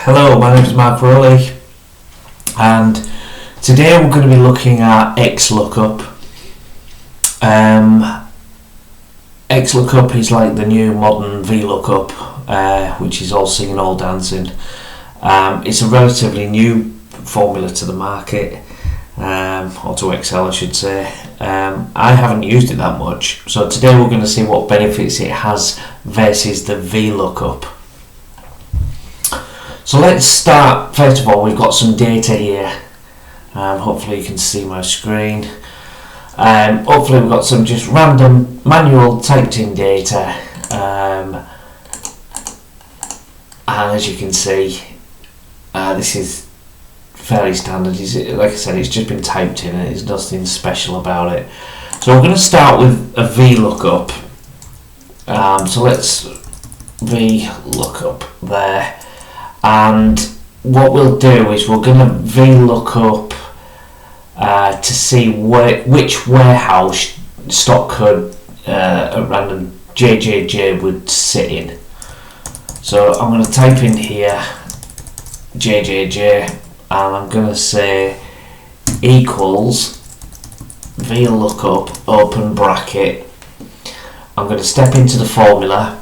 Hello, my name is Mark Rowley, and today we're going to be looking at XLOOKUP. XLOOKUP is like the new modern VLOOKUP, which is all singing, all dancing. It's a relatively new formula to the market, or to Excel I should say. I haven't used it that much, so today we're going to see what benefits it has versus the VLOOKUP. So let's start. First of all, we've got some data here. Hopefully you can see my screen. Hopefully we've got some just random manual typed in data, and as you can see, this is fairly standard. Like I said, it's just been typed in and there's nothing special about it. So we're going to start with a VLOOKUP. So let's VLOOKUP there. And what we'll do is we're going to VLOOKUP to see which warehouse stock code a random JJJ would sit in. So I'm going to type in here JJJ, and I'm going to say equals VLOOKUP open bracket. I'm going to step into the formula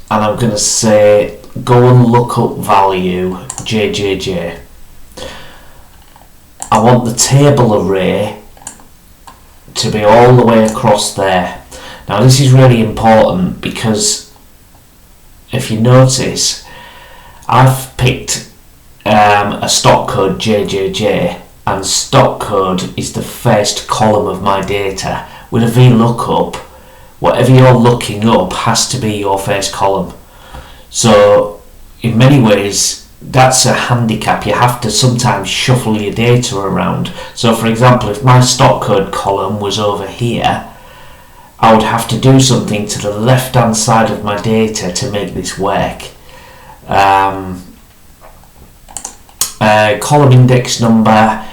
and I'm going to say go and look up value JJJ. I want the table array to be all the way across there. Now this is really important because if you notice, I've picked a stock code JJJ, and stock code is the first column of my data. With a VLOOKUP, whatever you're looking up has to be your first column. So in many ways that's a handicap. You have to sometimes shuffle your data around. So for example, if my stock code column was over here, I would have to do something to the left hand side of my data to make this work. Column index number,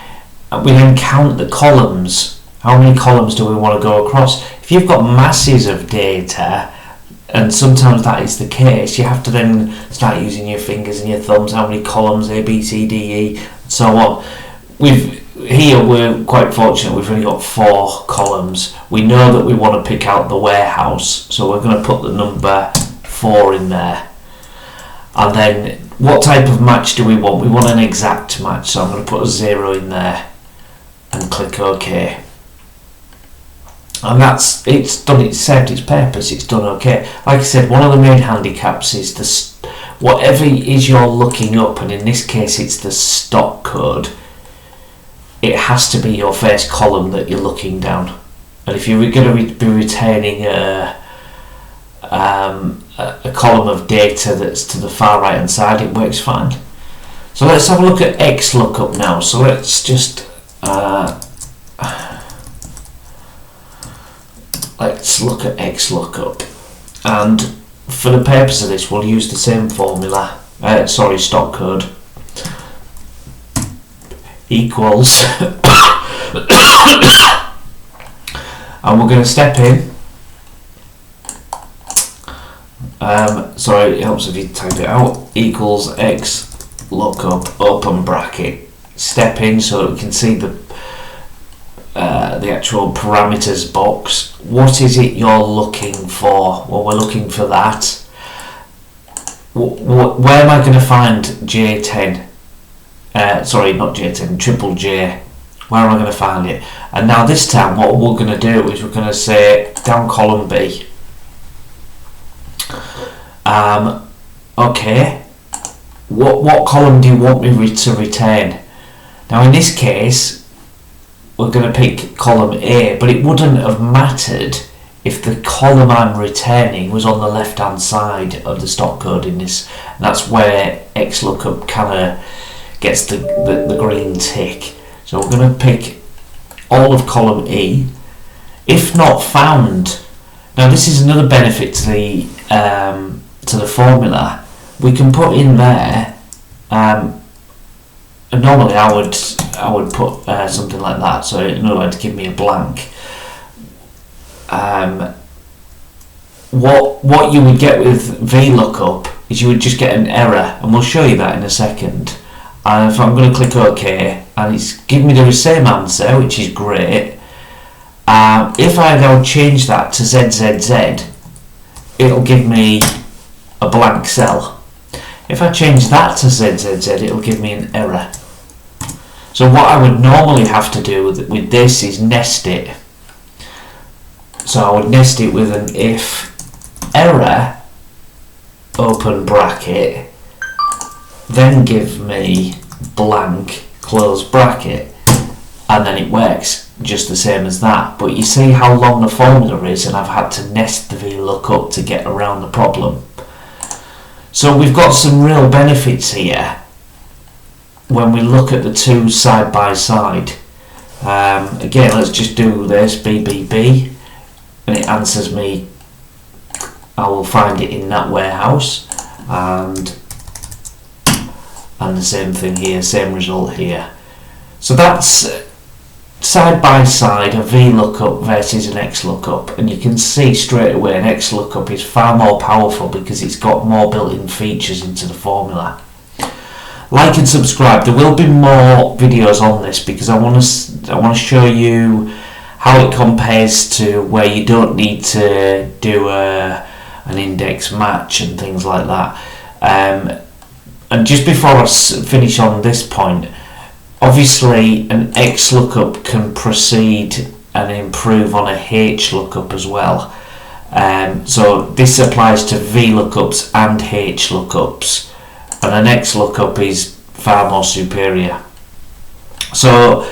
we then count the columns. How many columns do we want to go across? If you've got masses of data, and sometimes that is the case, you have to then start using your fingers and your thumbs, how many columns, A, B, C, D, E, and so on. We're quite fortunate, we've only got 4 columns. We know that we want to pick out the warehouse, so we're going to put the number 4 in there. And then what type of match do we want? We want an exact match, so I'm going to put a 0 in there and click OK. And it's done, it's served its purpose, it's done okay. Like I said, one of the main handicaps is whatever it is you're looking up, and in this case it's the stock code, it has to be your first column that you're looking down. And if you're going to be retaining a column of data that's to the far right hand side, it works fine. So let's have a look at XLOOKUP now. So let's just let's look at XLOOKUP, and for the purpose of this we'll use the same formula, stock code equals and we're going to step in, it helps if you type it out, equals XLOOKUP open bracket, step in so that we can see the actual parameters box. What is it you're looking for? Well, we're looking for that. Where am I going to find J10? Not J10, triple J. Where am I going to find it? And now this time what we're going to do is we're going to say down column B. Okay, what column do you want me to retain? Now in this case we're going to pick column A, but it wouldn't have mattered if the column I'm returning was on the left hand side of the stock code in this. And that's where XLOOKUP kind of gets the green tick. So we're going to pick all of column E. If not found, now this is another benefit to the formula. We can put in there, normally I would put something like that, so in order to give me a blank. What you would get with VLOOKUP is you would just get an error, and we'll show you that in a second. And if I'm going to click OK, and it's giving me the same answer, which is great. If I now change that to ZZZ, it'll give me a blank cell. If I change that to ZZZ, it'll give me an error. So what I would normally have to do with this is nest it. So I would nest it with an if error open bracket, then give me blank close bracket, and then it works just the same as that. But you see how long the formula is, and I've had to nest the VLOOKUP to get around the problem. So we've got some real benefits here when we look at the two side by side. Again, let's just do this BBB, and it answers me I will find it in that warehouse, and the same thing here, same result here. So that's side by side a VLOOKUP versus an XLOOKUP, and you can see straight away an XLOOKUP is far more powerful because it's got more built-in features into the formula. Like and subscribe. There will be more videos on this because I want to show you how it compares to where you don't need to do an index match and things like that. And just before I finish on this point, obviously an XLOOKUP can proceed and improve on a HLOOKUP as well. So this applies to VLOOKUPs and HLOOKUPs, and an XLOOKUP is far more superior. So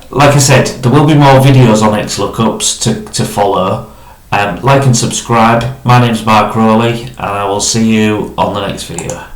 like I said, there will be more videos on XLOOKUPs to follow. Like and subscribe. My name's Mark Rowley, and I will see you on the next video.